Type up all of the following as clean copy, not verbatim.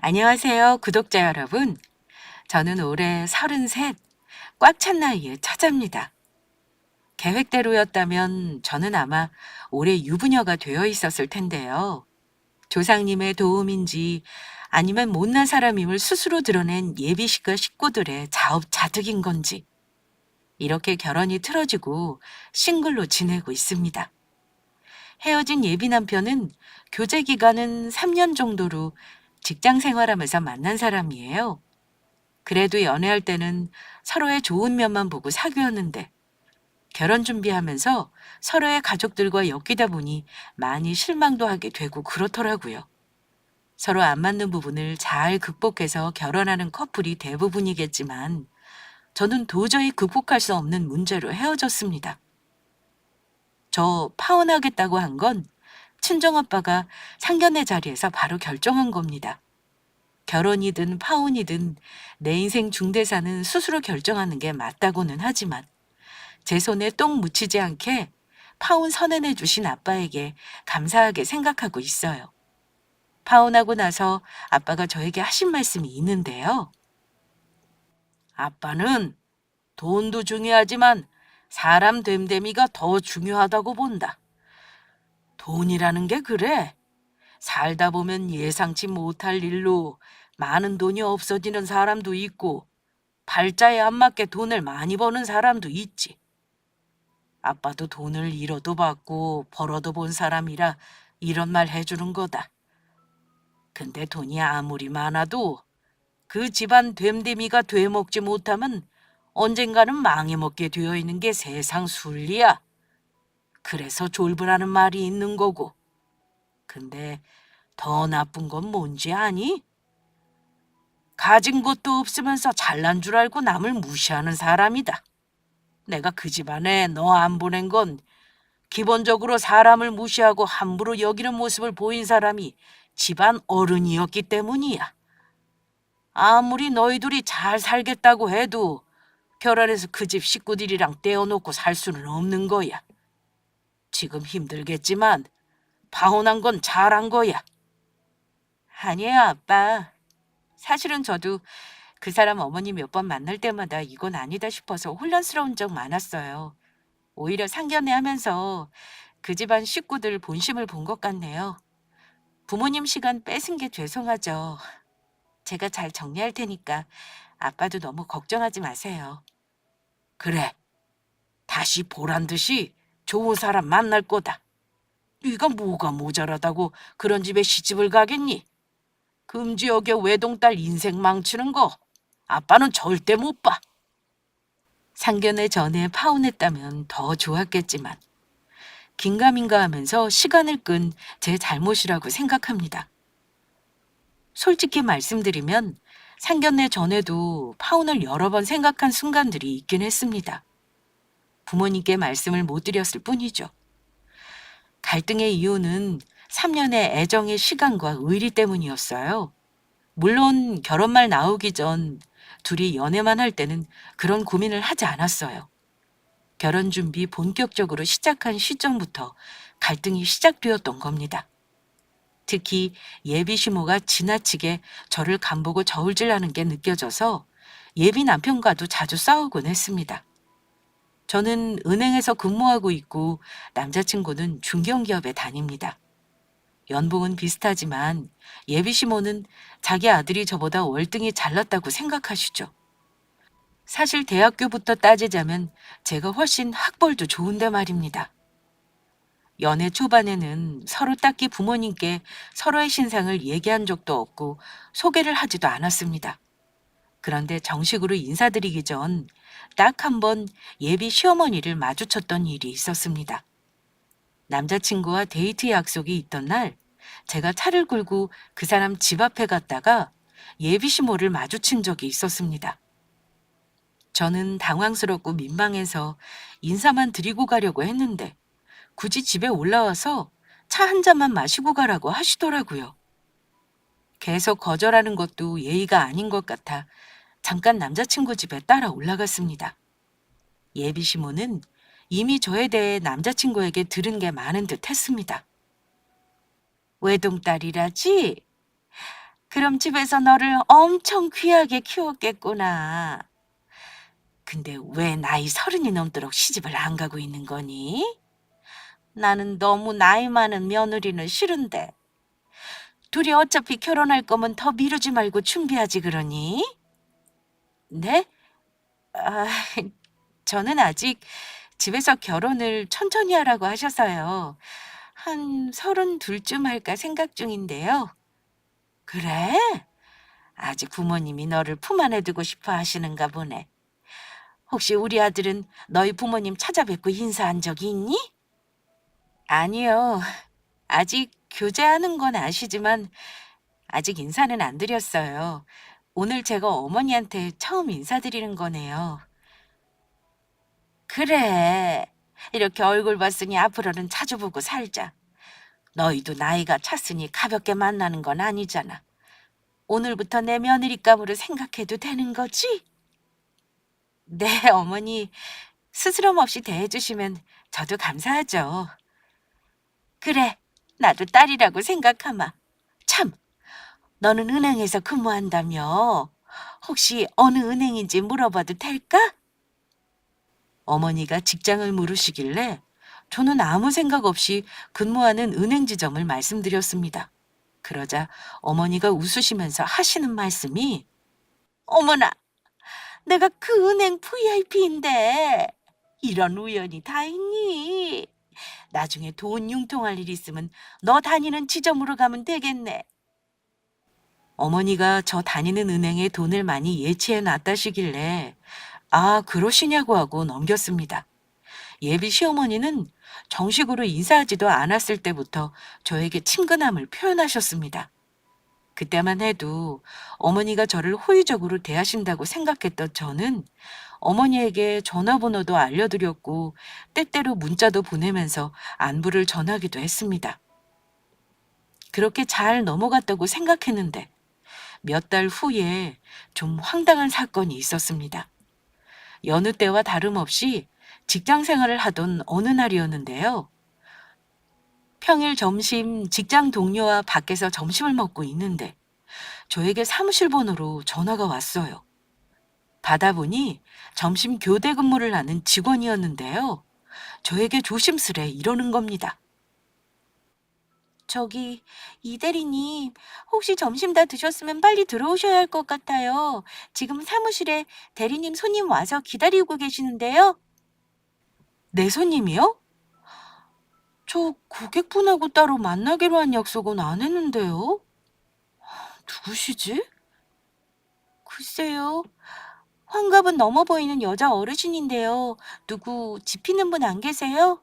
안녕하세요, 구독자 여러분. 저는 올해 33, 꽉 찬 나이에 처자입니다. 계획대로였다면 저는 아마 올해 유부녀가 되어 있었을 텐데요. 조상님의 도움인지 아니면 못난 사람임을 스스로 드러낸 예비시가 식구들의 자업자득인 건지 이렇게 결혼이 틀어지고 싱글로 지내고 있습니다. 헤어진 예비 남편은 교제 기간은 3년 정도로 직장 생활하면서 만난 사람이에요. 그래도 연애할 때는 서로의 좋은 면만 보고 사귀었는데 결혼 준비하면서 서로의 가족들과 엮이다 보니 많이 실망도 하게 되고 그렇더라고요. 서로 안 맞는 부분을 잘 극복해서 결혼하는 커플이 대부분이겠지만 저는 도저히 극복할 수 없는 문제로 헤어졌습니다. 저 파혼하겠다고 한 건 친정아빠가 상견례 자리에서 바로 결정한 겁니다. 결혼이든 파혼이든 내 인생 중대사는 스스로 결정하는 게 맞다고는 하지만 제 손에 똥 묻히지 않게 파혼 선언해 주신 아빠에게 감사하게 생각하고 있어요. 파혼하고 나서 아빠가 저에게 하신 말씀이 있는데요. 아빠는 돈도 중요하지만 사람 됨됨이가 더 중요하다고 본다. 돈이라는 게 그래. 살다 보면 예상치 못할 일로 많은 돈이 없어지는 사람도 있고 팔자에 안 맞게 돈을 많이 버는 사람도 있지. 아빠도 돈을 잃어도 받고 벌어도 본 사람이라 이런 말 해주는 거다. 근데 돈이 아무리 많아도 그 집안 됨됨이가 되먹지 못하면 언젠가는 망해먹게 되어 있는 게 세상 순리야. 그래서 졸부라는 말이 있는 거고. 근데 더 나쁜 건 뭔지 아니? 가진 것도 없으면서 잘난 줄 알고 남을 무시하는 사람이다. 내가 그 집안에 너 안 보낸 건 기본적으로 사람을 무시하고 함부로 여기는 모습을 보인 사람이 집안 어른이었기 때문이야. 아무리 너희 둘이 잘 살겠다고 해도 결혼해서 그 집 식구들이랑 떼어놓고 살 수는 없는 거야. 지금 힘들겠지만 파혼한 건 잘한 거야. 아니에요, 아빠. 사실은 저도 그 사람 어머니 몇 번 만날 때마다 이건 아니다 싶어서 혼란스러운 적 많았어요. 오히려 상견례 하면서 그 집안 식구들 본심을 본 것 같네요. 부모님 시간 뺏은 게 죄송하죠. 제가 잘 정리할 테니까 아빠도 너무 걱정하지 마세요. 그래, 다시 보란 듯이 좋은 사람 만날 거다. 네가 뭐가 모자라다고 그런 집에 시집을 가겠니? 금지역의 외동딸 인생 망치는 거 아빠는 절대 못 봐. 상견례 전에 파혼했다면 더 좋았겠지만 긴가민가 하면서 시간을 끈 제 잘못이라고 생각합니다. 솔직히 말씀드리면 상견례 전에도 파혼을 여러 번 생각한 순간들이 있긴 했습니다. 부모님께 말씀을 못 드렸을 뿐이죠. 갈등의 이유는 3년의 애정의 시간과 의리 때문이었어요. 물론 결혼 말 나오기 전 둘이 연애만 할 때는 그런 고민을 하지 않았어요. 결혼 준비 본격적으로 시작한 시점부터 갈등이 시작되었던 겁니다. 특히 예비 시모가 지나치게 저를 간보고 저울질하는 게 느껴져서 예비 남편과도 자주 싸우곤 했습니다. 저는 은행에서 근무하고 있고 남자친구는 중견기업에 다닙니다. 연봉은 비슷하지만 예비 시모는 자기 아들이 저보다 월등히 잘났다고 생각하시죠. 사실 대학교부터 따지자면 제가 훨씬 학벌도 좋은데 말입니다. 연애 초반에는 서로 딱히 부모님께 서로의 신상을 얘기한 적도 없고 소개를 하지도 않았습니다. 그런데 정식으로 인사드리기 전 딱 한 번 예비 시어머니를 마주쳤던 일이 있었습니다. 남자친구와 데이트 약속이 있던 날 제가 차를 끌고 그 사람 집 앞에 갔다가 예비 시모를 마주친 적이 있었습니다. 저는 당황스럽고 민망해서 인사만 드리고 가려고 했는데 굳이 집에 올라와서 차 한 잔만 마시고 가라고 하시더라고요. 계속 거절하는 것도 예의가 아닌 것 같아 잠깐 남자친구 집에 따라 올라갔습니다. 예비 시모는 이미 저에 대해 남자친구에게 들은 게 많은 듯 했습니다. 외동딸이라지? 그럼 집에서 너를 엄청 귀하게 키웠겠구나. 근데 왜 나이 30이 넘도록 시집을 안 가고 있는 거니? 나는 너무 나이 많은 며느리는 싫은데. 둘이 어차피 결혼할 거면 더 미루지 말고 준비하지 그러니? 네? 아, 저는 아직 집에서 결혼을 천천히 하라고 하셔서요. 한 32쯤 할까 생각 중인데요. 그래? 아직 부모님이 너를 품 안에 두고 싶어 하시는가 보네. 혹시 우리 아들은 너희 부모님 찾아뵙고 인사한 적이 있니? 아니요. 아직 교제하는 건 아시지만 아직 인사는 안 드렸어요. 오늘 제가 어머니한테 처음 인사드리는 거네요. 그래. 이렇게 얼굴 봤으니 앞으로는 자주 보고 살자. 너희도 나이가 찼으니 가볍게 만나는 건 아니잖아. 오늘부터 내 며느리감으로 생각해도 되는 거지? 네, 어머니. 스스럼 없이 대해주시면 저도 감사하죠. 그래, 나도 딸이라고 생각하마. 참, 너는 은행에서 근무한다며? 혹시 어느 은행인지 물어봐도 될까? 어머니가 직장을 물으시길래 저는 아무 생각 없이 근무하는 은행 지점을 말씀드렸습니다. 그러자 어머니가 웃으시면서 하시는 말씀이 어머나, 내가 그 은행 VIP인데 이런 우연이 다 있니? 나중에 돈 융통할 일 있으면 너 다니는 지점으로 가면 되겠네. 어머니가 저 다니는 은행에 돈을 많이 예치해 놨다시길래 아, 그러시냐고 하고 넘겼습니다. 예비 시어머니는 정식으로 인사하지도 않았을 때부터 저에게 친근함을 표현하셨습니다. 그때만 해도 어머니가 저를 호의적으로 대하신다고 생각했던 저는 어머니에게 전화번호도 알려드렸고 때때로 문자도 보내면서 안부를 전하기도 했습니다. 그렇게 잘 넘어갔다고 생각했는데 몇 달 후에 좀 황당한 사건이 있었습니다. 여느 때와 다름없이 직장 생활을 하던 어느 날이었는데요. 평일 점심 직장 동료와 밖에서 점심을 먹고 있는데 저에게 사무실 번호로 전화가 왔어요. 받아보니 점심 교대 근무를 하는 직원이었는데요. 저에게 조심스레 이러는 겁니다. 저기, 이 대리님, 혹시 점심 다 드셨으면 빨리 들어오셔야 할 것 같아요. 지금 사무실에 대리님 손님 와서 기다리고 계시는데요. 내 손님이요? 저 고객분하고 따로 만나기로 한 약속은 안 했는데요. 누구시지? 글쎄요. 환갑은 넘어 보이는 여자 어르신인데요. 누구 집히는 분 안 계세요?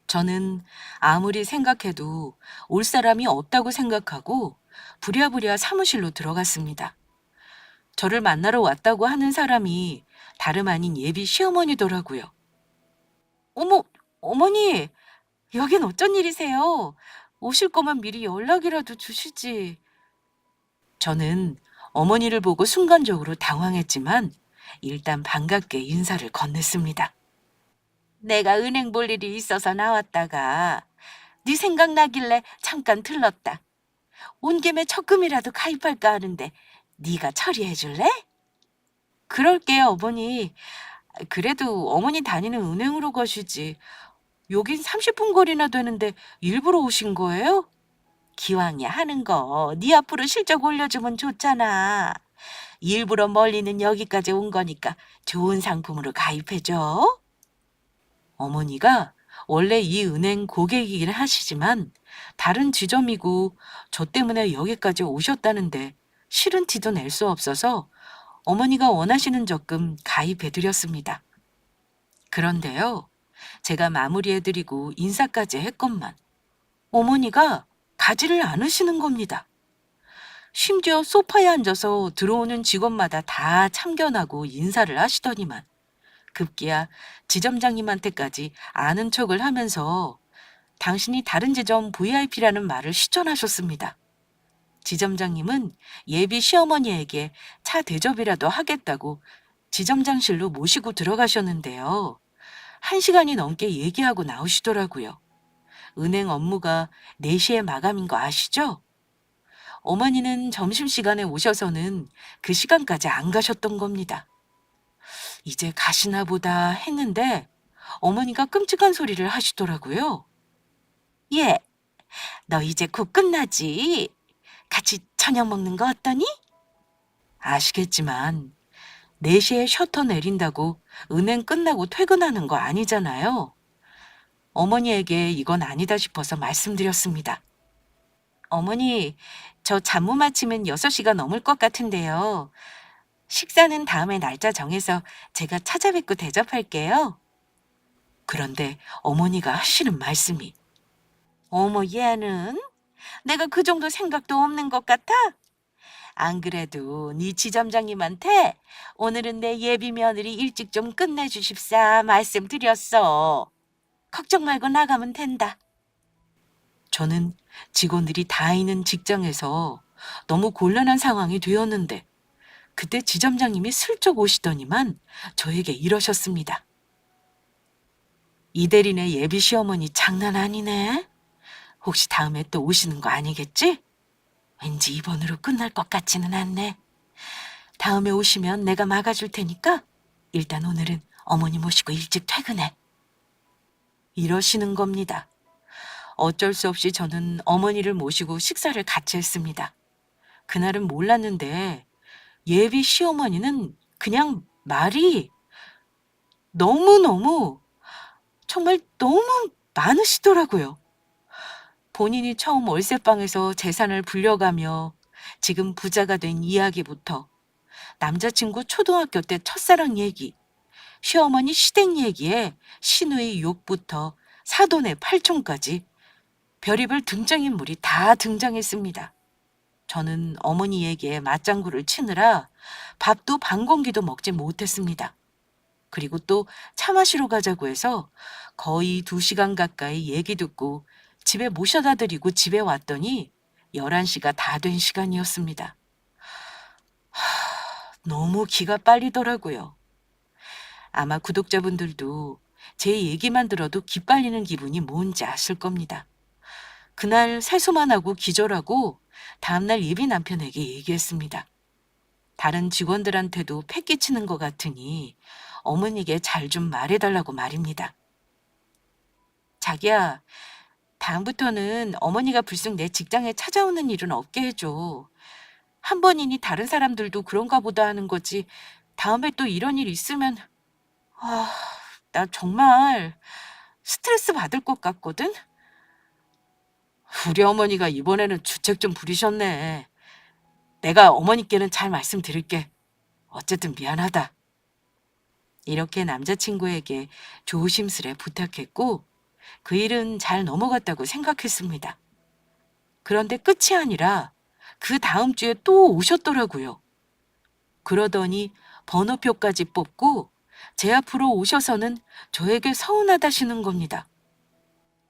저는 아무리 생각해도 올 사람이 없다고 생각하고 부랴부랴 사무실로 들어갔습니다. 저를 만나러 왔다고 하는 사람이 다름 아닌 예비 시어머니더라고요. 어머, 어머니, 여긴 어쩐 일이세요? 오실 거면 미리 연락이라도 주시지. 저는 어머니를 보고 순간적으로 당황했지만 일단 반갑게 인사를 건넸습니다. 내가 은행 볼 일이 있어서 나왔다가 네 생각나길래 잠깐 들렀다. 온 김에 적금이라도 가입할까 하는데 네가 처리해 줄래? 그럴게요, 어머니. 그래도 어머니 다니는 은행으로 가시지. 여긴 30분 거리나 되는데 일부러 오신 거예요? 기왕이야 하는 거 네 앞으로 실적 올려주면 좋잖아. 일부러 멀리는 여기까지 온 거니까 좋은 상품으로 가입해줘. 어머니가 원래 이 은행 고객이긴 하시지만 다른 지점이고 저 때문에 여기까지 오셨다는데 싫은 티도 낼 수 없어서 어머니가 원하시는 적금 가입해드렸습니다. 그런데요, 제가 마무리해드리고 인사까지 했건만 어머니가 가지를 않으시는 겁니다. 심지어 소파에 앉아서 들어오는 직원마다 다 참견하고 인사를 하시더니만 급기야 지점장님한테까지 아는 척을 하면서 당신이 다른 지점 VIP라는 말을 시전하셨습니다. 지점장님은 예비 시어머니에게 차 대접이라도 하겠다고 지점장실로 모시고 들어가셨는데요. 1시간이 넘게 얘기하고 나오시더라고요. 은행 업무가 4시에 마감인 거 아시죠? 어머니는 점심시간에 오셔서는 그 시간까지 안 가셨던 겁니다. 이제 가시나 보다 했는데 어머니가 끔찍한 소리를 하시더라고요. 얘, 너 이제 곧 끝나지? 같이 저녁 먹는 거 어떠니? 아시겠지만 4시에 셔터 내린다고 은행 끝나고 퇴근하는 거 아니잖아요. 어머니에게 이건 아니다 싶어서 말씀드렸습니다. 어머니, 저 잡무 마치면 6시가 넘을 것 같은데요. 식사는 다음에 날짜 정해서 제가 찾아뵙고 대접할게요. 그런데 어머니가 하시는 말씀이 어머 얘는 내가 그 정도 생각도 없는 것 같아? 안 그래도 네 지점장님한테 오늘은 내 예비 며느리 일찍 좀 끝내주십사 말씀드렸어. 걱정 말고 나가면 된다. 저는 직원들이 다 있는 직장에서 너무 곤란한 상황이 되었는데 그때 지점장님이 슬쩍 오시더니만 저에게 이러셨습니다. 이 대리네 예비 시어머니 장난 아니네. 혹시 다음에 또 오시는 거 아니겠지? 왠지 이번으로 끝날 것 같지는 않네. 다음에 오시면 내가 막아줄 테니까 일단 오늘은 어머니 모시고 일찍 퇴근해. 이러시는 겁니다. 어쩔 수 없이 저는 어머니를 모시고 식사를 같이 했습니다. 그날은 몰랐는데 예비 시어머니는 그냥 말이 너무너무 정말 너무 많으시더라고요. 본인이 처음 월세방에서 재산을 불려가며 지금 부자가 된 이야기부터 남자친구 초등학교 때 첫사랑 얘기, 시어머니 시댁 얘기에 시누이 욕부터 사돈의 팔촌까지 별의별 등장인물이 다 등장했습니다. 저는 어머니 얘기에 맞장구를 치느라 밥도 반 공기도 먹지 못했습니다. 그리고 또 차 마시러 가자고 해서 거의 2시간 가까이 얘기 듣고 집에 모셔다 드리고 집에 왔더니 11시가 다 된 시간이었습니다. 너무 기가 빨리더라고요. 아마 구독자분들도 제 얘기만 들어도 기빨리는 기분이 뭔지 아실 겁니다. 그날 세수만 하고 기절하고 다음날 예비 남편에게 얘기했습니다. 다른 직원들한테도 패 끼치는 것 같으니 어머니에게 잘 좀 말해달라고 말입니다. 자기야, 다음부터는 어머니가 불쑥 내 직장에 찾아오는 일은 없게 해줘. 한 번이니 다른 사람들도 그런가 보다 하는 거지. 다음에 또 이런 일 있으면 나 정말 스트레스 받을 것 같거든? 우리 어머니가 이번에는 주책 좀 부리셨네. 내가 어머니께는 잘 말씀드릴게. 어쨌든 미안하다. 이렇게 남자친구에게 조심스레 부탁했고 그 일은 잘 넘어갔다고 생각했습니다. 그런데 끝이 아니라 그 다음 주에 또 오셨더라고요. 그러더니 번호표까지 뽑고 제 앞으로 오셔서는 저에게 서운하다시는 겁니다.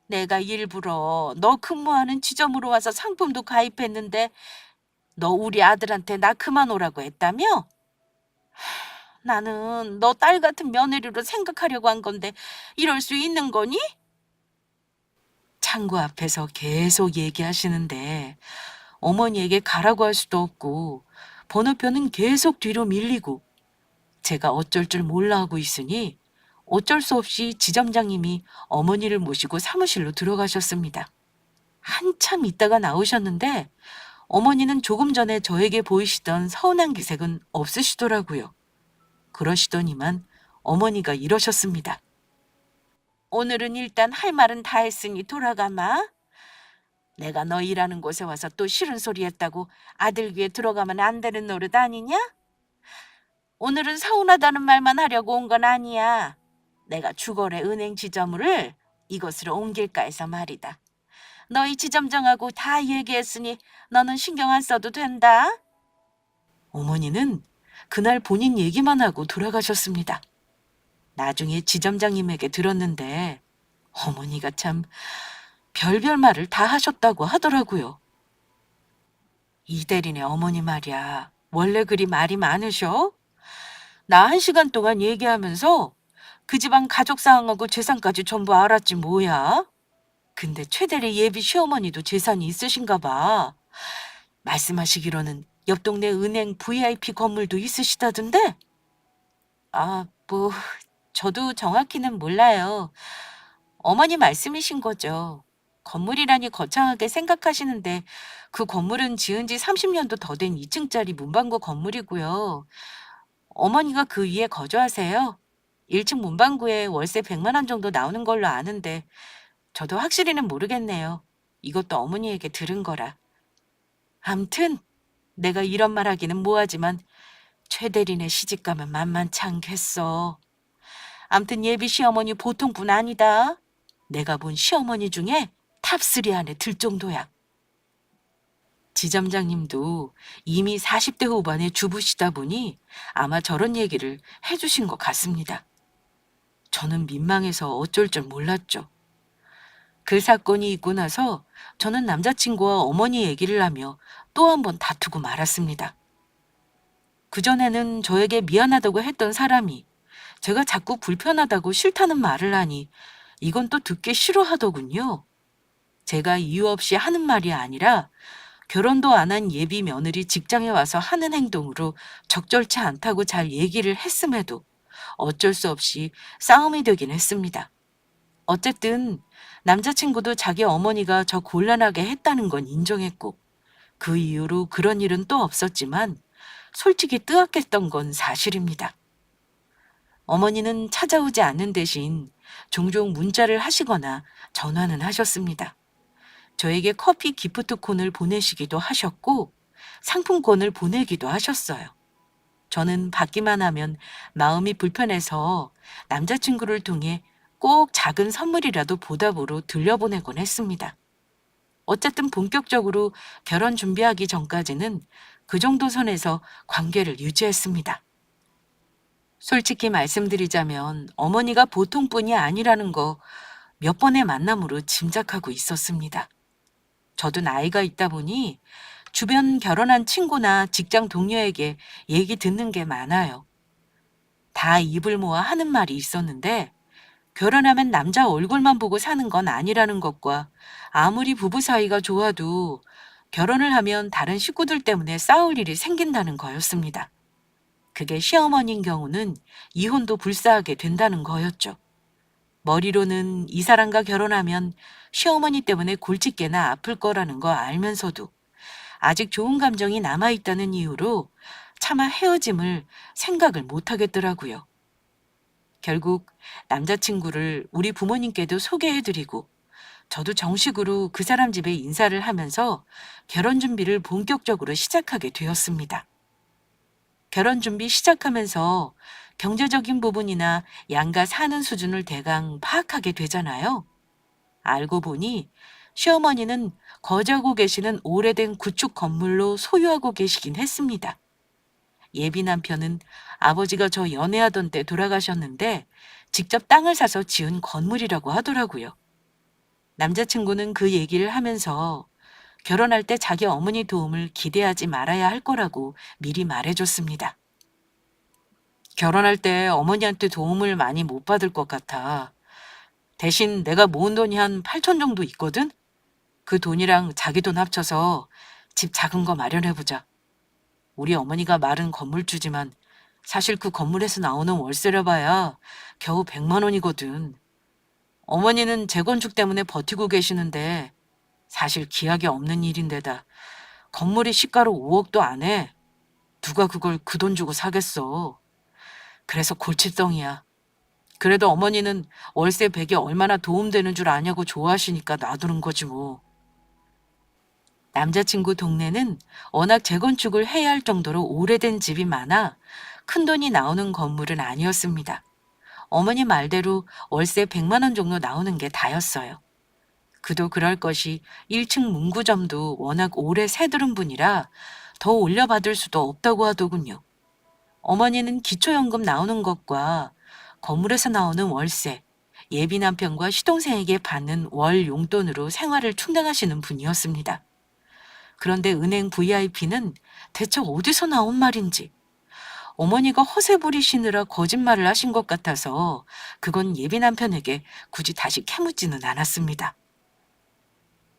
내가 일부러 너 근무하는 지점으로 와서 상품도 가입했는데 너 우리 아들한테 나 그만 오라고 했다며? 나는 너 딸 같은 며느리로 생각하려고 한 건데 이럴 수 있는 거니? 창구 앞에서 계속 얘기하시는데 어머니에게 가라고 할 수도 없고 번호표는 계속 뒤로 밀리고 제가 어쩔 줄 몰라 하고 있으니 어쩔 수 없이 지점장님이 어머니를 모시고 사무실로 들어가셨습니다. 한참 있다가 나오셨는데 어머니는 조금 전에 저에게 보이시던 서운한 기색은 없으시더라고요. 그러시더니만 어머니가 이러셨습니다. 오늘은 일단 할 말은 다 했으니 돌아가마. 내가 너 일하는 곳에 와서 또 싫은 소리 했다고 아들 귀에 들어가면 안 되는 노릇 아니냐? 오늘은 서운하다는 말만 하려고 온 건 아니야. 내가 주거래 은행 지점을 이곳으로 옮길까 해서 말이다. 너희 지점장하고 다 얘기했으니 너는 신경 안 써도 된다. 어머니는 그날 본인 얘기만 하고 돌아가셨습니다. 나중에 지점장님에게 들었는데 어머니가 참 별별 말을 다 하셨다고 하더라고요. 이 대리네 어머니 말이야. 원래 그리 말이 많으셔? 나 1시간 동안 얘기하면서 그 집안 가족 상황하고 재산까지 전부 알았지 뭐야. 근데 최대리 예비 시어머니도 재산이 있으신가 봐. 말씀하시기로는 옆 동네 은행 VIP 건물도 있으시다던데? 아, 뭐, 저도 정확히는 몰라요. 어머니 말씀이신 거죠. 건물이라니 거창하게 생각하시는데 그 건물은 지은 지 30년도 더 된 2층짜리 문방구 건물이고요. 어머니가 그 위에 거주하세요. 1층 문방구에 월세 100만 원 정도 나오는 걸로 아는데 저도 확실히는 모르겠네요. 이것도 어머니에게 들은 거라. 암튼 내가 이런 말 하기는 뭐하지만 최 대리네 시집가면 만만치 않겠어. 암튼 예비 시어머니 보통뿐 아니다. 내가 본 시어머니 중에 탑3 안에 들 정도야. 지점장님도 이미 40대 후반의 주부시다 보니 아마 저런 얘기를 해주신 것 같습니다. 저는 민망해서 어쩔 줄 몰랐죠. 그 사건이 있고 나서 저는 남자친구와 어머니 얘기를 하며 또 한 번 다투고 말았습니다. 그전에는 저에게 미안하다고 했던 사람이 제가 자꾸 불편하다고 싫다는 말을 하니 이건 또 듣기 싫어하더군요. 제가 이유 없이 하는 말이 아니라 결혼도 안 한 예비 며느리 직장에 와서 하는 행동으로 적절치 않다고 잘 얘기를 했음에도 어쩔 수 없이 싸움이 되긴 했습니다. 어쨌든 남자친구도 자기 어머니가 저 곤란하게 했다는 건 인정했고 그 이후로 그런 일은 또 없었지만 솔직히 뜨악했던 건 사실입니다. 어머니는 찾아오지 않는 대신 종종 문자를 하시거나 전화는 하셨습니다. 저에게 커피 기프트콘을 보내시기도 하셨고 상품권을 보내기도 하셨어요. 저는 받기만 하면 마음이 불편해서 남자친구를 통해 꼭 작은 선물이라도 보답으로 들려보내곤 했습니다. 어쨌든 본격적으로 결혼 준비하기 전까지는 그 정도 선에서 관계를 유지했습니다. 솔직히 말씀드리자면 어머니가 보통뿐이 아니라는 거 몇 번의 만남으로 짐작하고 있었습니다. 저도 나이가 있다 보니 주변 결혼한 친구나 직장 동료에게 얘기 듣는 게 많아요. 다 입을 모아 하는 말이 있었는데 결혼하면 남자 얼굴만 보고 사는 건 아니라는 것과 아무리 부부 사이가 좋아도 결혼을 하면 다른 식구들 때문에 싸울 일이 생긴다는 거였습니다. 그게 시어머니인 경우는 이혼도 불사하게 된다는 거였죠. 머리로는 이 사람과 결혼하면 시어머니 때문에 골칫게나 아플 거라는 거 알면서도 아직 좋은 감정이 남아있다는 이유로 차마 헤어짐을 생각을 못 하겠더라고요. 결국 남자친구를 우리 부모님께도 소개해드리고 저도 정식으로 그 사람 집에 인사를 하면서 결혼 준비를 본격적으로 시작하게 되었습니다. 결혼 준비 시작하면서 경제적인 부분이나 양가 사는 수준을 대강 파악하게 되잖아요. 알고 보니 시어머니는 거주하고 계시는 오래된 구축 건물로 소유하고 계시긴 했습니다. 예비 남편은 아버지가 저 연애하던 때 돌아가셨는데 직접 땅을 사서 지은 건물이라고 하더라고요. 남자친구는 그 얘기를 하면서 결혼할 때 자기 어머니 도움을 기대하지 말아야 할 거라고 미리 말해줬습니다. 결혼할 때 어머니한테 도움을 많이 못 받을 것 같아. 대신 내가 모은 돈이 한 8천 정도 있거든? 그 돈이랑 자기 돈 합쳐서 집 작은 거 마련해보자. 우리 어머니가 말은 건물주지만 사실 그 건물에서 나오는 월세를 봐야 겨우 100만 원이거든. 어머니는 재건축 때문에 버티고 계시는데 사실 기약이 없는 일인데다 건물이 시가로 5억도 안 해. 누가 그걸 그 돈 주고 사겠어. 그래서 골칫덩이야. 그래도 어머니는 월세 100이 얼마나 도움되는 줄 아냐고 좋아하시니까 놔두는 거지 뭐. 남자친구 동네는 워낙 재건축을 해야 할 정도로 오래된 집이 많아 큰돈이 나오는 건물은 아니었습니다. 어머니 말대로 월세 100만 원 정도 나오는 게 다였어요. 그도 그럴 것이 1층 문구점도 워낙 오래 새들은 분이라 더 올려받을 수도 없다고 하더군요. 어머니는 기초연금 나오는 것과 건물에서 나오는 월세, 예비 남편과 시동생에게 받는 월 용돈으로 생활을 충당하시는 분이었습니다. 그런데 은행 VIP는 대체 어디서 나온 말인지 어머니가 허세 부리시느라 거짓말을 하신 것 같아서 그건 예비 남편에게 굳이 다시 캐묻지는 않았습니다.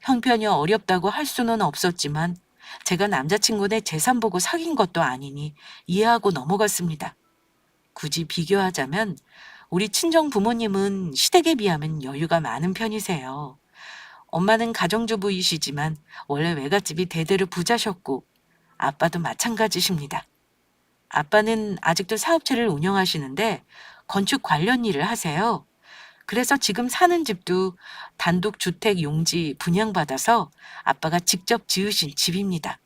형편이 어렵다고 할 수는 없었지만 제가 남자친구네 재산 보고 사귄 것도 아니니 이해하고 넘어갔습니다. 굳이 비교하자면 우리 친정 부모님은 시댁에 비하면 여유가 많은 편이세요. 엄마는 가정주부이시지만 원래 외갓집이 대대로 부자셨고 아빠도 마찬가지십니다. 아빠는 아직도 사업체를 운영하시는데 건축 관련 일을 하세요. 그래서 지금 사는 집도 단독 주택 용지 분양받아서 아빠가 직접 지으신 집입니다.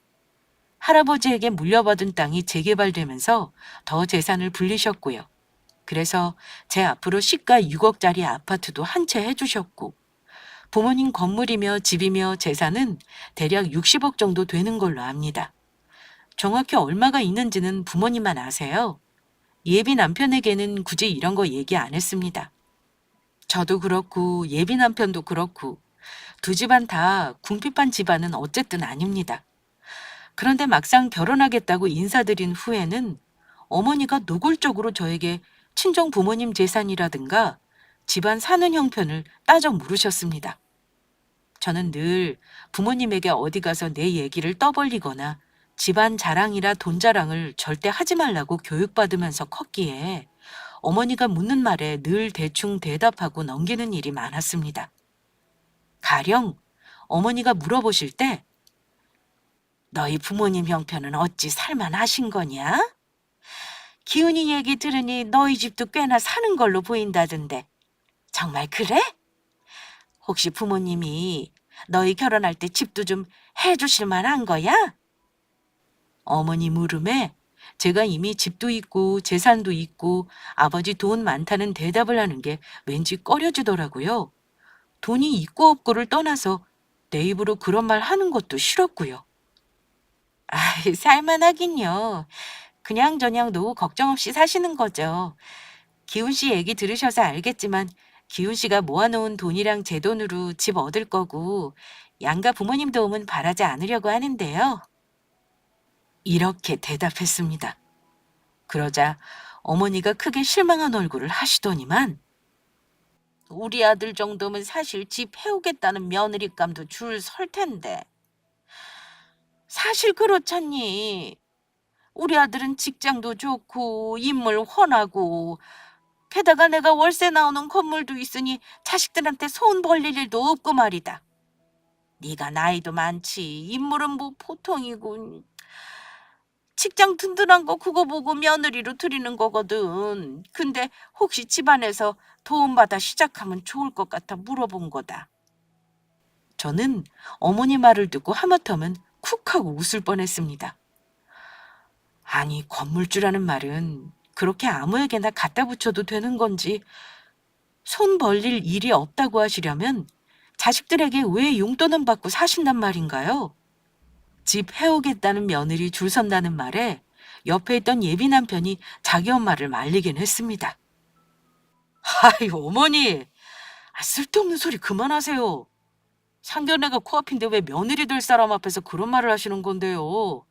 할아버지에게 물려받은 땅이 재개발되면서 더 재산을 불리셨고요. 그래서 제 앞으로 시가 6억짜리 아파트도 한 채 해주셨고, 부모님 건물이며 집이며 재산은 대략 60억 정도 되는 걸로 압니다. 정확히 얼마가 있는지는 부모님만 아세요. 예비 남편에게는 굳이 이런 거 얘기 안 했습니다. 저도 그렇고 예비 남편도 그렇고 두 집안 다 궁핍한 집안은 어쨌든 아닙니다. 그런데 막상 결혼하겠다고 인사드린 후에는 어머니가 노골적으로 저에게 친정 부모님 재산이라든가 집안 사는 형편을 따져 물으셨습니다. 저는 늘 부모님에게 어디 가서 내 얘기를 떠벌리거나 집안 자랑이라 돈 자랑을 절대 하지 말라고 교육받으면서 컸기에 어머니가 묻는 말에 늘 대충 대답하고 넘기는 일이 많았습니다. 가령 어머니가 물어보실 때 너희 부모님 형편은 어찌 살만하신 거냐? 기훈이 얘기 들으니 너희 집도 꽤나 사는 걸로 보인다던데 정말 그래? 혹시 부모님이 너희 결혼할 때 집도 좀 해주실 만한 거야? 어머니 물음에 제가 이미 집도 있고 재산도 있고 아버지 돈 많다는 대답을 하는 게 왠지 꺼려지더라고요. 돈이 있고 없고를 떠나서 내 입으로 그런 말 하는 것도 싫었고요. 아이, 살만하긴요. 그냥저냥 노후 걱정 없이 사시는 거죠. 기훈 씨 얘기 들으셔서 알겠지만 기훈 씨가 모아놓은 돈이랑 제 돈으로 집 얻을 거고 양가 부모님 도움은 바라지 않으려고 하는데요. 이렇게 대답했습니다. 그러자 어머니가 크게 실망한 얼굴을 하시더니만 우리 아들 정도면 사실 집 해오겠다는 며느리감도 줄 설 텐데. 사실 그렇잖니. 우리 아들은 직장도 좋고 인물 훤하고 게다가 내가 월세 나오는 건물도 있으니 자식들한테 손 벌릴 일도 없고 말이다. 네가 나이도 많지 인물은 뭐 보통이고 직장 든든한 거 그거 보고 며느리로 들이는 거거든. 근데 혹시 집안에서 도움받아 시작하면 좋을 것 같아 물어본 거다. 저는 어머니 말을 듣고 하마터면 쿡 하고 웃을 뻔했습니다. 아니 건물주라는 말은 그렇게 아무에게나 갖다 붙여도 되는 건지 손 벌릴 일이 없다고 하시려면 자식들에게 왜 용돈은 받고 사신단 말인가요? 집 해오겠다는 며느리 줄 선다는 말에 옆에 있던 예비 남편이 자기 엄마를 말리긴 했습니다. 아이 어머니, 쓸데없는 소리 그만하세요. 상견례가 코앞인데 왜 며느리 될 사람 앞에서 그런 말을 하시는 건데요.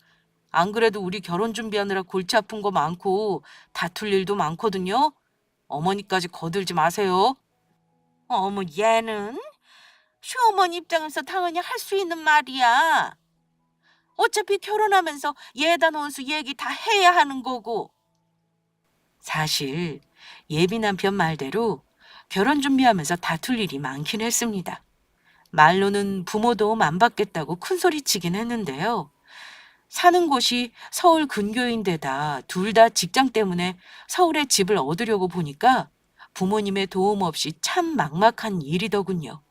안 그래도 우리 결혼 준비하느라 골치 아픈 거 많고 다툴 일도 많거든요. 어머니까지 거들지 마세요. 어머 얘는 시어머니 입장에서 당연히 할 수 있는 말이야. 어차피 결혼하면서 예단 원수 얘기 다 해야 하는 거고. 사실 예비 남편 말대로 결혼 준비하면서 다툴 일이 많긴 했습니다. 말로는 부모 도움 안 받겠다고 큰소리치긴 했는데요. 사는 곳이 서울 근교인데다 둘 다 직장 때문에 서울에 집을 얻으려고 보니까 부모님의 도움 없이 참 막막한 일이더군요.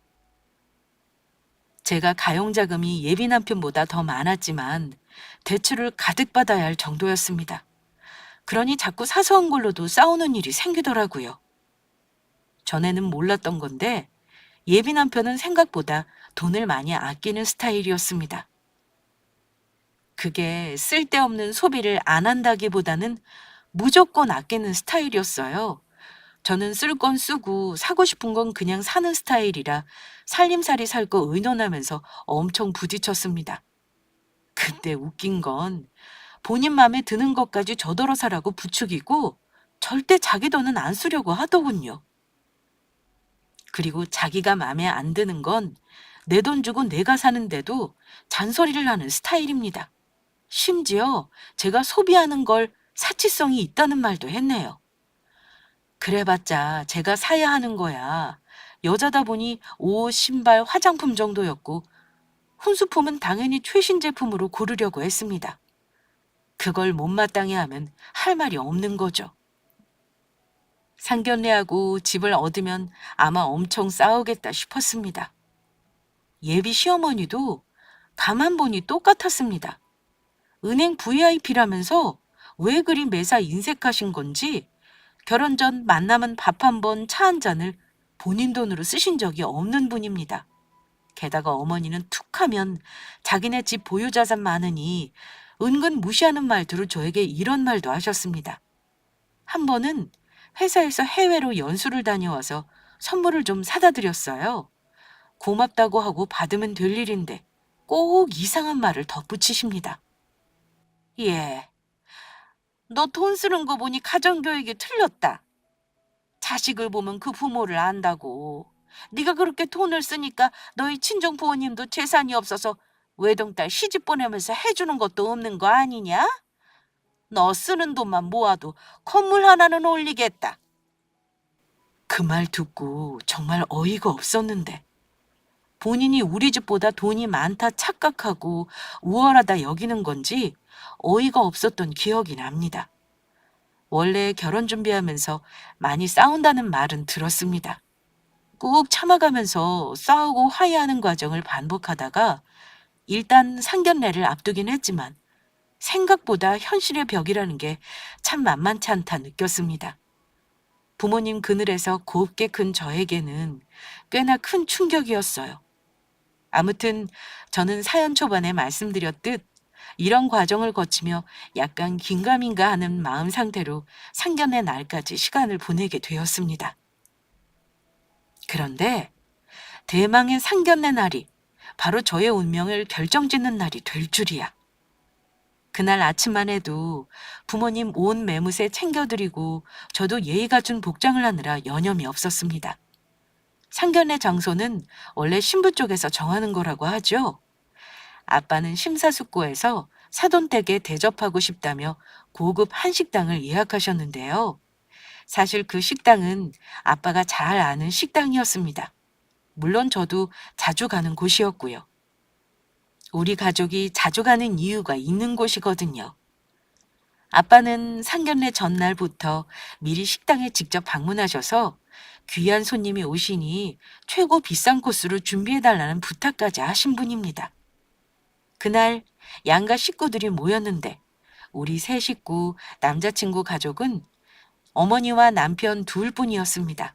제가 가용자금이 예비 남편보다 더 많았지만 대출을 가득 받아야 할 정도였습니다. 그러니 자꾸 사소한 걸로도 싸우는 일이 생기더라고요. 전에는 몰랐던 건데 예비 남편은 생각보다 돈을 많이 아끼는 스타일이었습니다. 그게 쓸데없는 소비를 안 한다기보다는 무조건 아끼는 스타일이었어요. 저는 쓸 건 쓰고 사고 싶은 건 그냥 사는 스타일이라 살림살이 살 거 의논하면서 엄청 부딪혔습니다. 근데 웃긴 건 본인 맘에 드는 것까지 저더러 사라고 부추기고 절대 자기 돈은 안 쓰려고 하더군요. 그리고 자기가 맘에 안 드는 건 내 돈 주고 내가 사는데도 잔소리를 하는 스타일입니다. 심지어 제가 소비하는 걸 사치성이 있다는 말도 했네요. 그래봤자 제가 사야 하는 거야. 여자다 보니 옷, 신발, 화장품 정도였고 혼수품은 당연히 최신 제품으로 고르려고 했습니다. 그걸 못마땅해 하면 할 말이 없는 거죠. 상견례하고 집을 얻으면 아마 엄청 싸우겠다 싶었습니다. 예비 시어머니도 가만 보니 똑같았습니다. 은행 VIP라면서 왜 그리 매사 인색하신 건지 결혼 전 만나면 밥 한 번, 차 한 잔을 본인 돈으로 쓰신 적이 없는 분입니다. 게다가 어머니는 툭 하면 자기네 집 보유자산 많으니 은근 무시하는 말투로 저에게 이런 말도 하셨습니다. 한 번은 회사에서 해외로 연수를 다녀와서 선물을 좀 사다 드렸어요. 고맙다고 하고 받으면 될 일인데 꼭 이상한 말을 덧붙이십니다. 예, 너 돈 쓰는 거 보니 가정교육이 틀렸다. 자식을 보면 그 부모를 안다고. 네가 그렇게 돈을 쓰니까 너희 친정 부모님도 재산이 없어서 외동딸 시집 보내면서 해주는 것도 없는 거 아니냐? 너 쓰는 돈만 모아도 건물 하나는 올리겠다. 그 말 듣고 정말 어이가 없었는데 본인이 우리 집보다 돈이 많다 착각하고 우월하다 여기는 건지 어이가 없었던 기억이 납니다. 원래 결혼 준비하면서 많이 싸운다는 말은 들었습니다. 꾹 참아가면서 싸우고 화해하는 과정을 반복하다가 일단 상견례를 앞두긴 했지만 생각보다 현실의 벽이라는 게 참 만만치 않다 느꼈습니다. 부모님 그늘에서 곱게 큰 저에게는 꽤나 큰 충격이었어요. 아무튼 저는 사연 초반에 말씀드렸듯 이런 과정을 거치며 약간 긴가민가 하는 마음 상태로 상견례 날까지 시간을 보내게 되었습니다. 그런데 대망의 상견례 날이 바로 저의 운명을 결정짓는 날이 될 줄이야. 그날 아침만 해도 부모님 온 매무새 챙겨드리고 저도 예의 갖춘 복장을 하느라 여념이 없었습니다. 상견례 장소는 원래 신부 쪽에서 정하는 거라고 하죠. 아빠는 심사숙고해서 사돈댁에 대접하고 싶다며 고급 한식당을 예약하셨는데요. 사실 그 식당은 아빠가 잘 아는 식당이었습니다. 물론 저도 자주 가는 곳이었고요. 우리 가족이 자주 가는 이유가 있는 곳이거든요. 아빠는 상견례 전날부터 미리 식당에 직접 방문하셔서 귀한 손님이 오시니 최고 비싼 코스로 준비해달라는 부탁까지 하신 분입니다. 그날 양가 식구들이 모였는데 우리 세 식구, 남자친구 가족은 어머니와 남편 둘뿐이었습니다.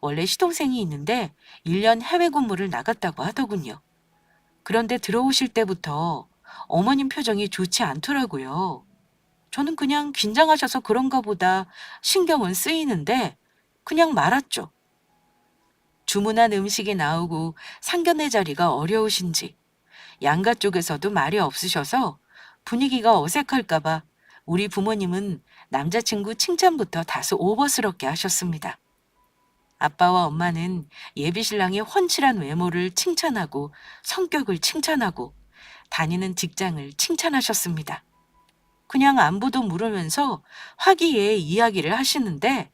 원래 시동생이 있는데 1년 해외 근무를 나갔다고 하더군요. 그런데 들어오실 때부터 어머님 표정이 좋지 않더라고요. 저는 그냥 긴장하셔서 그런가 보다 신경은 쓰이는데 그냥 말았죠. 주문한 음식이 나오고 상견례 자리가 어려우신지 양가 쪽에서도 말이 없으셔서 분위기가 어색할까 봐 우리 부모님은 남자친구 칭찬부터 다소 오버스럽게 하셨습니다. 아빠와 엄마는 예비신랑의 훤칠한 외모를 칭찬하고 성격을 칭찬하고 다니는 직장을 칭찬하셨습니다. 그냥 안부도 물으면서 화기애애 이야기를 하시는데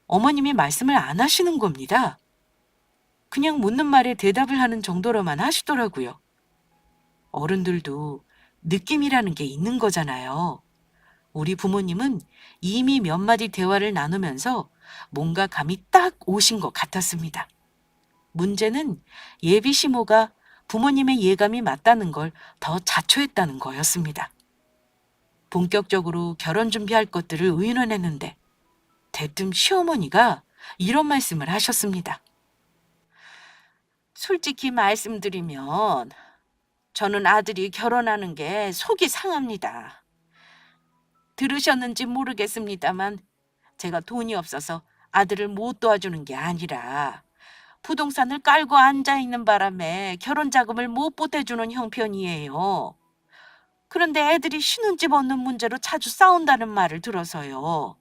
어머님이 말씀을 안 하시는 겁니다. 그냥 묻는 말에 대답을 하는 정도로만 하시더라고요. 어른들도 느낌이라는 게 있는 거잖아요. 우리 부모님은 이미 몇 마디 대화를 나누면서 뭔가 감이 딱 오신 것 같았습니다. 문제는 예비 시모가 부모님의 예감이 맞다는 걸 더 자초했다는 거였습니다. 본격적으로 결혼 준비할 것들을 의논했는데 대뜸 시어머니가 이런 말씀을 하셨습니다. 솔직히 말씀드리면 저는 아들이 결혼하는 게 속이 상합니다. 들으셨는지 모르겠습니다만 제가 돈이 없어서 아들을 못 도와주는 게 아니라 부동산을 깔고 앉아있는 바람에 결혼 자금을 못 보태주는 형편이에요. 그런데 애들이 신혼집 얻는 문제로 자주 싸운다는 말을 들어서요.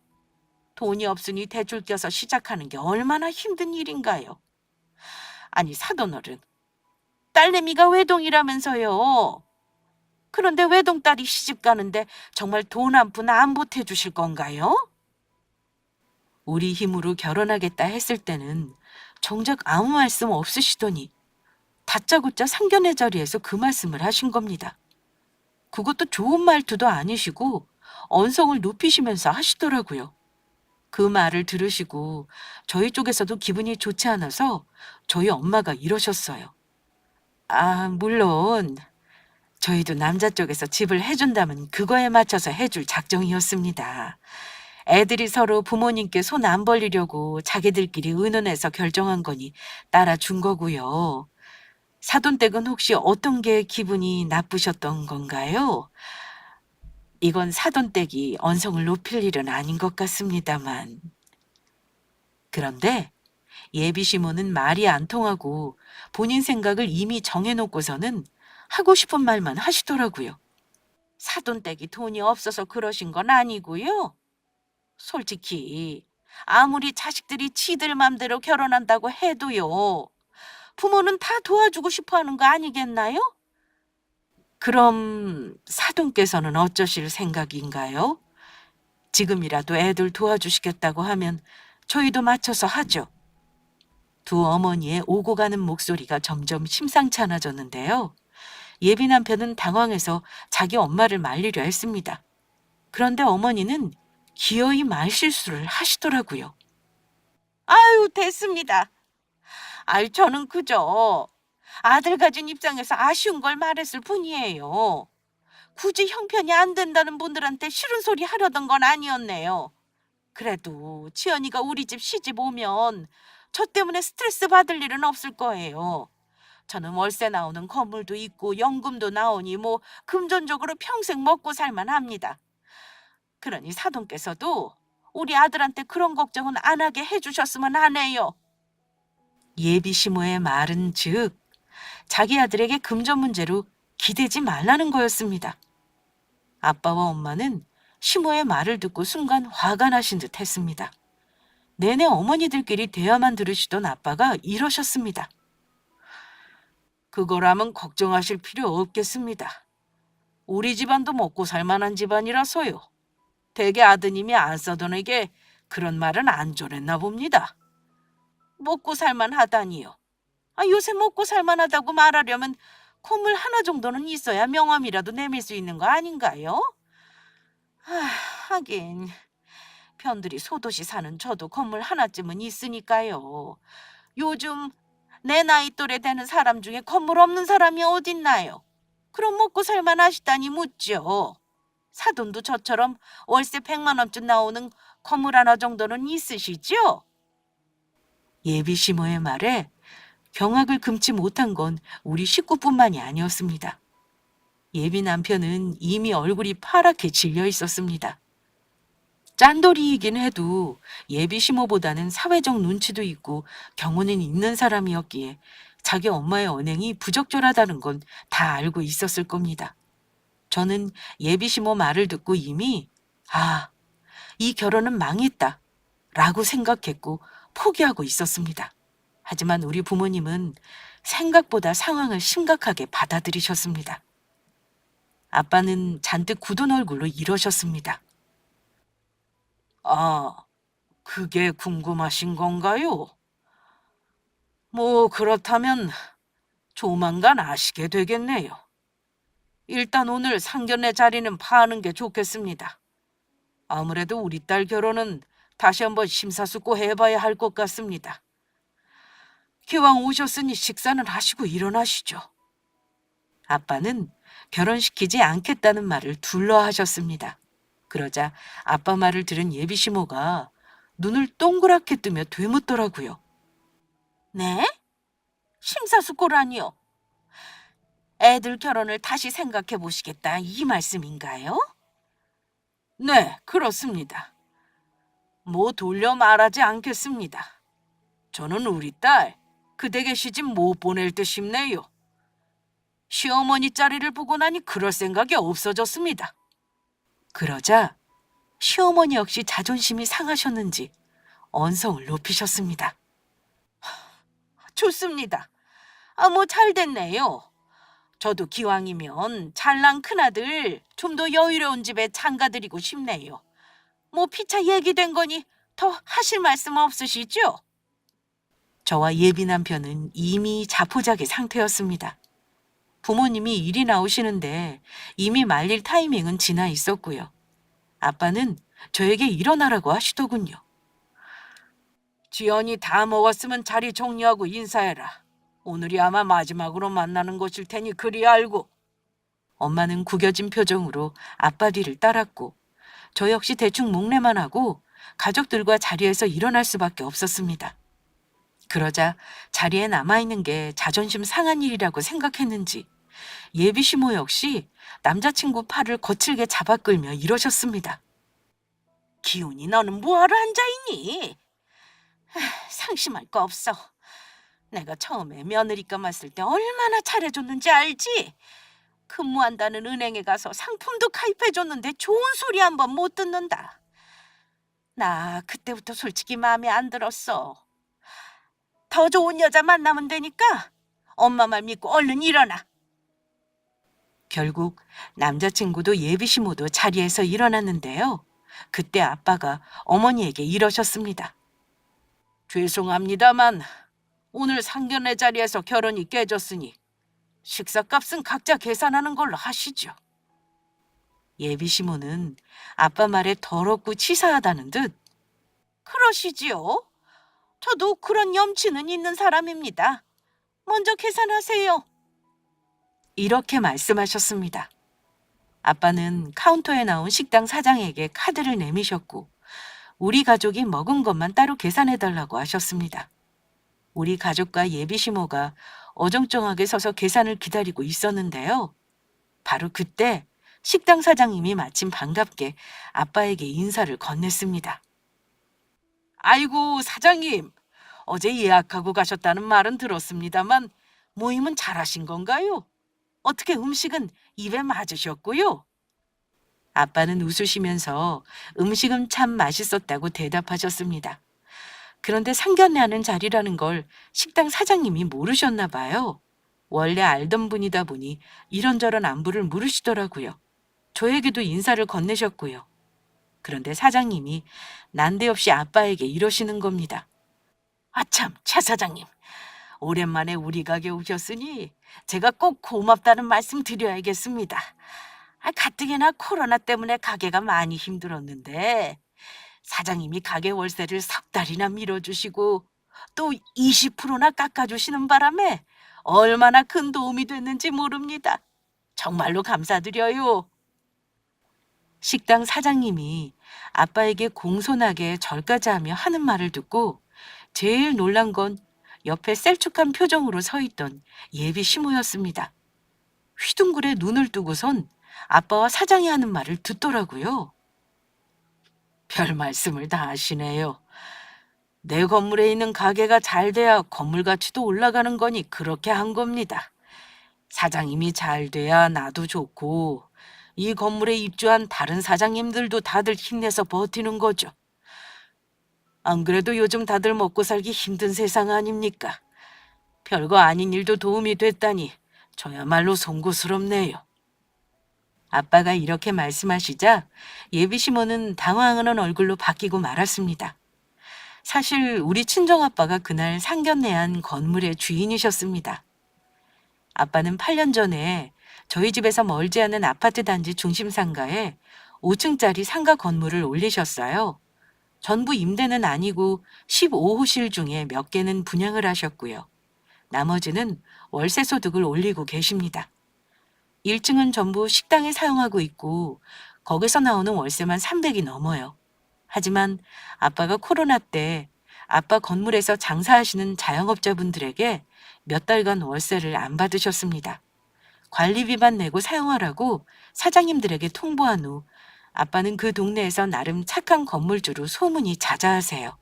돈이 없으니 대출 껴서 시작하는 게 얼마나 힘든 일인가요? 아니 사돈어른, 딸내미가 외동이라면서요. 그런데 외동딸이 시집 가는데 정말 돈 한 푼 안 보태주실 건가요? 우리 힘으로 결혼하겠다 했을 때는 정작 아무 말씀 없으시더니 다짜고짜 상견례 자리에서 그 말씀을 하신 겁니다. 그것도 좋은 말투도 아니시고 언성을 높이시면서 하시더라고요. 그 말을 들으시고 저희 쪽에서도 기분이 좋지 않아서 저희 엄마가 이러셨어요. 아, 물론 저희도 남자 쪽에서 집을 해준다면 그거에 맞춰서 해줄 작정이었습니다. 애들이 서로 부모님께 손 안 벌리려고 자기들끼리 의논해서 결정한 거니 따라준 거고요. 사돈댁은 혹시 어떤 게 기분이 나쁘셨던 건가요? 이건 사돈댁이 언성을 높일 일은 아닌 것 같습니다만. 그런데 예비 시모는 말이 안 통하고 본인 생각을 이미 정해놓고서는 하고 싶은 말만 하시더라고요. 사돈댁이 돈이 없어서 그러신 건 아니고요. 솔직히 아무리 자식들이 지들 맘대로 결혼한다고 해도요. 부모는 다 도와주고 싶어 하는 거 아니겠나요? 그럼 사돈께서는 어쩌실 생각인가요? 지금이라도 애들 도와주시겠다고 하면 저희도 맞춰서 하죠. 두 어머니의 오고 가는 목소리가 점점 심상치 않아졌는데요. 예비 남편은 당황해서 자기 엄마를 말리려 했습니다. 그런데 어머니는 기어이 말실수를 하시더라고요. 아유, 됐습니다. 아유, 저는 그저 아들 가진 입장에서 아쉬운 걸 말했을 뿐이에요. 굳이 형편이 안 된다는 분들한테 싫은 소리 하려던 건 아니었네요. 그래도 지연이가 우리 집 시집 오면 저 때문에 스트레스 받을 일은 없을 거예요. 저는 월세 나오는 건물도 있고 연금도 나오니 뭐 금전적으로 평생 먹고 살만 합니다. 그러니 사돈께서도 우리 아들한테 그런 걱정은 안 하게 해주셨으면 하네요. 예비 시모의 말은 즉 자기 아들에게 금전 문제로 기대지 말라는 거였습니다. 아빠와 엄마는 시모의 말을 듣고 순간 화가 나신 듯 했습니다. 내내 어머니들끼리 대화만 들으시던 아빠가 이러셨습니다. 그거라면 걱정하실 필요 없겠습니다. 우리 집안도 먹고 살 만한 집안이라서요. 대개 아드님이 안 써돈에게 그런 말은 안 전했나 봅니다. 먹고 살만 하다니요. 요새 먹고 살만 하다고 말하려면 콧물 하나 정도는 있어야 명함이라도 내밀 수 있는 거 아닌가요? 하긴 편들이 소도시 사는 저도 건물 하나쯤은 있으니까요. 요즘 내 나이 또래 되는 사람 중에 건물 없는 사람이 어딨나요? 그럼 먹고 살만 하시다니 묻죠. 사돈도 저처럼 월세 100만 원쯤 나오는 건물 하나 정도는 있으시죠? 예비 시모의 말에 경악을 금치 못한 건 우리 식구뿐만이 아니었습니다. 예비 남편은 이미 얼굴이 파랗게 질려 있었습니다. 짠돌이이긴 해도 예비 시모보다는 사회적 눈치도 있고 경우는 있는 사람이었기에 자기 엄마의 언행이 부적절하다는 건 다 알고 있었을 겁니다. 저는 예비 시모 말을 듣고 이미 이 결혼은 망했다 라고 생각했고 포기하고 있었습니다. 하지만 우리 부모님은 생각보다 상황을 심각하게 받아들이셨습니다. 아빠는 잔뜩 굳은 얼굴로 이러셨습니다. 아, 그게 궁금하신 건가요? 뭐 그렇다면 조만간 아시게 되겠네요. 일단 오늘 상견례 자리는 파는 게 좋겠습니다. 아무래도 우리 딸 결혼은 다시 한번 심사숙고 해봐야 할 것 같습니다. 기왕 오셨으니 식사는 하시고 일어나시죠. 아빠는 결혼시키지 않겠다는 말을 둘러하셨습니다. 그러자 아빠 말을 들은 예비 시모가 눈을 동그랗게 뜨며 되묻더라고요. 네? 심사숙고라니요? 애들 결혼을 다시 생각해 보시겠다 이 말씀인가요? 네, 그렇습니다. 뭐 돌려 말하지 않겠습니다. 저는 우리 딸 그 댁에 시집 못 보낼 듯 싶네요. 시어머니 자리를 보고 나니 그럴 생각이 없어졌습니다. 그러자 시어머니 역시 자존심이 상하셨는지 언성을 높이셨습니다. 좋습니다. 뭐 잘 됐네요. 저도 기왕이면 잘난 큰아들 좀 더 여유로운 집에 장가드리고 싶네요. 뭐 피차 얘기된 거니 더 하실 말씀 없으시죠? 저와 예비 남편은 이미 자포자기 상태였습니다. 부모님이 일이 나오시는데 이미 말릴 타이밍은 지나 있었고요. 아빠는 저에게 일어나라고 하시더군요. 지연이 다 먹었으면 자리 정리하고 인사해라. 오늘이 아마 마지막으로 만나는 것일 테니 그리 알고. 엄마는 구겨진 표정으로 아빠 뒤를 따랐고 저 역시 대충 목례만 하고 가족들과 자리에서 일어날 수밖에 없었습니다. 그러자 자리에 남아있는 게 자존심 상한 일이라고 생각했는지 예비 시모 역시 남자친구 팔을 거칠게 잡아 끌며 이러셨습니다. 기훈이 너는 뭐하러 앉아있니? 상심할 거 없어. 내가 처음에 며느리감 왔을 때 얼마나 잘해줬는지 알지? 근무한다는 은행에 가서 상품도 가입해줬는데 좋은 소리 한 번 못 듣는다. 나 그때부터 솔직히 마음에 안 들었어. 더 좋은 여자 만나면 되니까 엄마 말 믿고 얼른 일어나. 결국 남자친구도 예비시모도 자리에서 일어났는데요. 그때 아빠가 어머니에게 이러셨습니다. 죄송합니다만 오늘 상견례 자리에서 결혼이 깨졌으니 식사값은 각자 계산하는 걸로 하시죠. 예비시모는 아빠 말에 더럽고 치사하다는 듯 그러시지요. 저도 그런 염치는 있는 사람입니다. 먼저 계산하세요. 이렇게 말씀하셨습니다. 아빠는 카운터에 나온 식당 사장에게 카드를 내미셨고 우리 가족이 먹은 것만 따로 계산해달라고 하셨습니다. 우리 가족과 예비시모가 어정쩡하게 서서 계산을 기다리고 있었는데요. 바로 그때 식당 사장님이 마침 반갑게 아빠에게 인사를 건넸습니다. 아이고 사장님, 어제 예약하고 가셨다는 말은 들었습니다만 모임은 잘하신 건가요? 어떻게 음식은 입에 맞으셨고요? 아빠는 웃으시면서 음식은 참 맛있었다고 대답하셨습니다. 그런데 상견례하는 자리라는 걸 식당 사장님이 모르셨나 봐요. 원래 알던 분이다 보니 이런저런 안부를 물으시더라고요. 저에게도 인사를 건네셨고요. 그런데 사장님이 난데없이 아빠에게 이러시는 겁니다. 아참, 차 사장님. 오랜만에 우리 가게 오셨으니 제가 꼭 고맙다는 말씀 드려야겠습니다. 가뜩이나 코로나 때문에 가게가 많이 힘들었는데 사장님이 가게 월세를 석 달이나 밀어주시고 또 20%나 깎아주시는 바람에 얼마나 큰 도움이 됐는지 모릅니다. 정말로 감사드려요. 식당 사장님이 아빠에게 공손하게 절까지 하며 하는 말을 듣고 제일 놀란 건 옆에 셀쭉한 표정으로 서 있던 예비 시모였습니다. 휘둥그레 눈을 뜨고선 아빠와 사장이 하는 말을 듣더라고요. 별 말씀을 다 하시네요. 내 건물에 있는 가게가 잘 돼야 건물 가치도 올라가는 거니 그렇게 한 겁니다. 사장님이 잘 돼야 나도 좋고 이 건물에 입주한 다른 사장님들도 다들 힘내서 버티는 거죠. 안 그래도 요즘 다들 먹고 살기 힘든 세상 아닙니까? 별거 아닌 일도 도움이 됐다니 저야말로 송구스럽네요. 아빠가 이렇게 말씀하시자 예비시모는 당황하는 얼굴로 바뀌고 말았습니다. 사실 우리 친정아빠가 그날 상견례한 건물의 주인이셨습니다. 아빠는 8년 전에 저희 집에서 멀지 않은 아파트 단지 중심 상가에 5층짜리 상가 건물을 올리셨어요. 전부 임대는 아니고 15호실 중에 몇 개는 분양을 하셨고요. 나머지는 월세 소득을 올리고 계십니다. 1층은 전부 식당에 사용하고 있고 거기서 나오는 월세만 300이 넘어요. 하지만 아빠가 코로나 때 아빠 건물에서 장사하시는 자영업자분들에게 몇 달간 월세를 안 받으셨습니다. 관리비만 내고 사용하라고 사장님들에게 통보한 후 아빠는 그 동네에서 나름 착한 건물주로 소문이 자자하세요.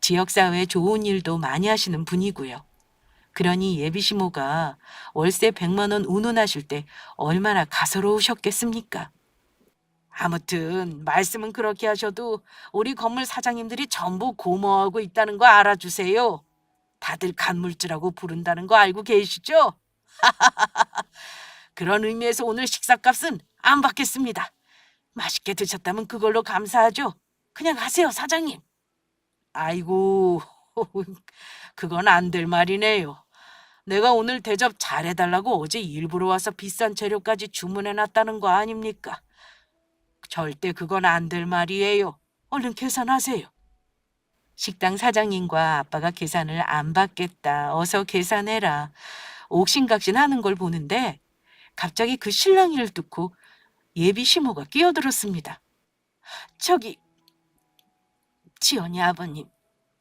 지역사회에 좋은 일도 많이 하시는 분이고요. 그러니 예비시모가 월세 100만 원 운운하실 때 얼마나 가소로우셨겠습니까? 아무튼 말씀은 그렇게 하셔도 우리 건물 사장님들이 전부 고마워하고 있다는 거 알아주세요. 다들 간물주라고 부른다는 거 알고 계시죠? 그런 의미에서 오늘 식사값은 안 받겠습니다. 맛있게 드셨다면 그걸로 감사하죠. 그냥 가세요, 사장님. 아이고, 그건 안 될 말이네요. 내가 오늘 대접 잘해달라고 어제 일부러 와서 비싼 재료까지 주문해놨다는 거 아닙니까? 절대 그건 안 될 말이에요. 얼른 계산하세요. 식당 사장님과 아빠가 계산을 안 받겠다. 어서 계산해라. 옥신각신하는 걸 보는데 갑자기 그 실랑이를 뚫고 예비 시모가 끼어들었습니다. 저기 지연이 아버님,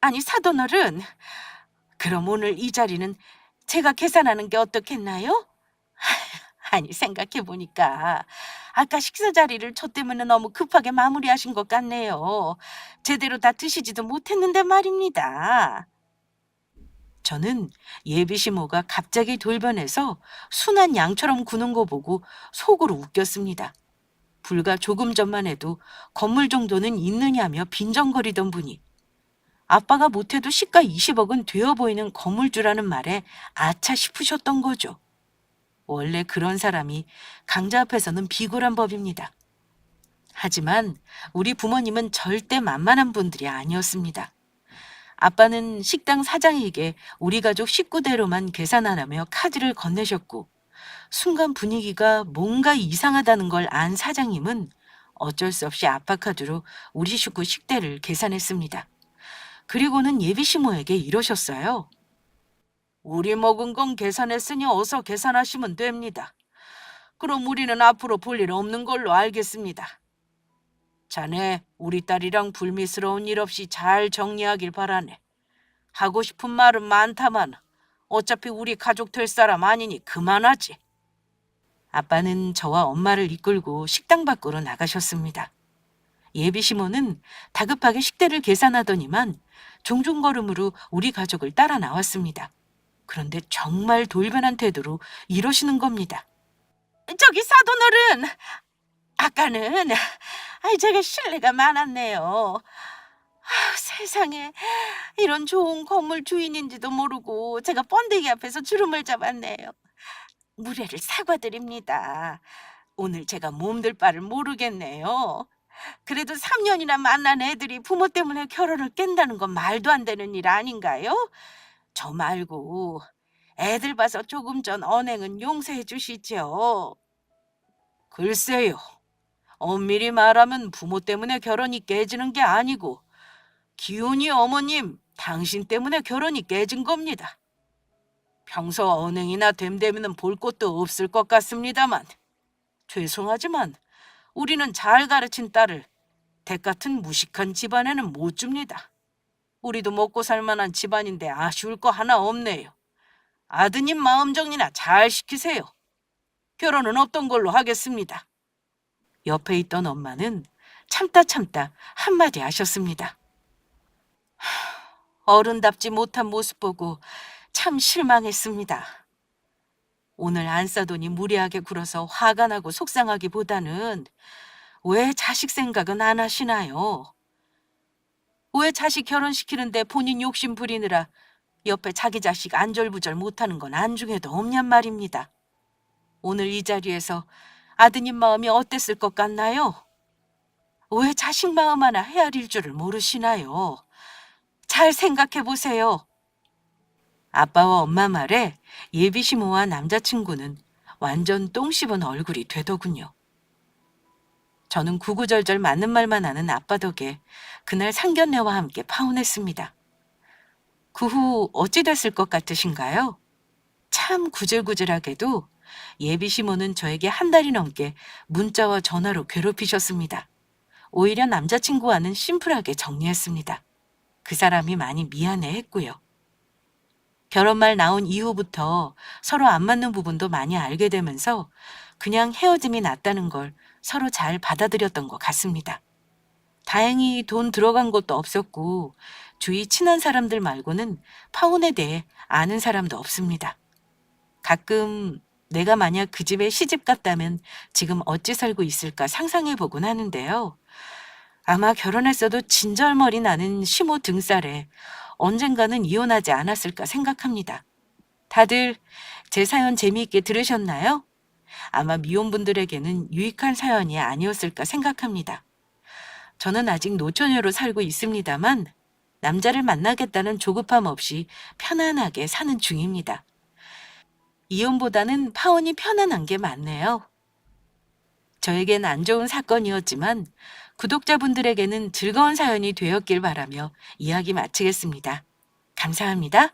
아니 사돈어른, 그럼 오늘 이 자리는 제가 계산하는 게 어떻겠나요? 아니 생각해보니까 아까 식사 자리를 저 때문에 너무 급하게 마무리하신 것 같네요. 제대로 다 드시지도 못했는데 말입니다. 저는 예비 시모가 갑자기 돌변해서 순한 양처럼 구는 거 보고 속으로 웃겼습니다. 불과 조금 전만 해도 건물 정도는 있느냐며 빈정거리던 분이 아빠가 못해도 시가 20억은 되어 보이는 건물주라는 말에 아차 싶으셨던 거죠. 원래 그런 사람이 강자 앞에서는 비굴한 법입니다. 하지만 우리 부모님은 절대 만만한 분들이 아니었습니다. 아빠는 식당 사장에게 우리 가족 식구대로만 계산하라며 카드를 건네셨고 순간 분위기가 뭔가 이상하다는 걸 안 사장님은 어쩔 수 없이 아빠카드로 우리 식구 식대를 계산했습니다. 그리고는 예비 시모에게 이러셨어요. 우리 먹은 건 계산했으니 어서 계산하시면 됩니다. 그럼 우리는 앞으로 볼 일 없는 걸로 알겠습니다. 자네, 우리 딸이랑 불미스러운 일 없이 잘 정리하길 바라네. 하고 싶은 말은 많다만 어차피 우리 가족 될 사람 아니니 그만하지. 아빠는 저와 엄마를 이끌고 식당 밖으로 나가셨습니다. 예비 시모는 다급하게 식대를 계산하더니만 종종 걸음으로 우리 가족을 따라 나왔습니다. 그런데 정말 돌변한 태도로 이러시는 겁니다. 저기 사돈어른, 아까는 제가 실례가 많았네요. 세상에 이런 좋은 건물 주인인지도 모르고 제가 번데기 앞에서 주름을 잡았네요. 무례를 사과드립니다. 오늘 제가 몸둘 바를 모르겠네요. 그래도 3년이나 만난 애들이 부모 때문에 결혼을 깬다는 건 말도 안 되는 일 아닌가요? 저 말고 애들 봐서 조금 전 언행은 용서해 주시죠. 글쎄요. 엄밀히 말하면 부모 때문에 결혼이 깨지는 게 아니고 기훈이 어머님, 당신 때문에 결혼이 깨진 겁니다. 평소 언행이나 됨됨이는 볼 것도 없을 것 같습니다만 죄송하지만 우리는 잘 가르친 딸을 댁 같은 무식한 집안에는 못 줍니다. 우리도 먹고 살 만한 집안인데 아쉬울 거 하나 없네요. 아드님 마음 정리나 잘 시키세요. 결혼은 없던 걸로 하겠습니다. 옆에 있던 엄마는 참다 한마디 하셨습니다. 어른답지 못한 모습 보고 참 실망했습니다. 오늘 안싸돈이 무리하게 굴어서 화가 나고 속상하기보다는 왜 자식 생각은 안 하시나요? 왜 자식 결혼시키는데 본인 욕심 부리느라 옆에 자기 자식 안절부절 못하는 건 안중에도 없냔 말입니다. 오늘 이 자리에서 아드님 마음이 어땠을 것 같나요? 왜 자식 마음 하나 헤아릴 줄을 모르시나요? 잘 생각해 보세요. 아빠와 엄마 말에 예비 시모와 남자친구는 완전 똥 씹은 얼굴이 되더군요. 저는 구구절절 맞는 말만 하는 아빠 덕에 그날 상견례와 함께 파혼했습니다. 그 후 어찌 됐을 것 같으신가요? 참 구질구질하게도 예비 시모는 저에게 한 달이 넘게 문자와 전화로 괴롭히셨습니다. 오히려 남자친구와는 심플하게 정리했습니다. 그 사람이 많이 미안해했고요. 결혼 말 나온 이후부터 서로 안 맞는 부분도 많이 알게 되면서 그냥 헤어짐이 낫다는 걸 서로 잘 받아들였던 것 같습니다. 다행히 돈 들어간 것도 없었고 주위 친한 사람들 말고는 파혼에 대해 아는 사람도 없습니다. 가끔 내가 만약 그 집에 시집 갔다면 지금 어찌 살고 있을까 상상해 보곤 하는데요. 아마 결혼했어도 진절머리 나는 시모 등살에 언젠가는 이혼하지 않았을까 생각합니다. 다들 제 사연 재미있게 들으셨나요? 아마 미혼분들에게는 유익한 사연이 아니었을까 생각합니다. 저는 아직 노처녀로 살고 있습니다만 남자를 만나겠다는 조급함 없이 편안하게 사는 중입니다. 이혼보다는 파혼이 편안한 게 맞네요. 저에겐 안 좋은 사건이었지만 구독자분들에게는 즐거운 사연이 되었길 바라며 이야기 마치겠습니다. 감사합니다.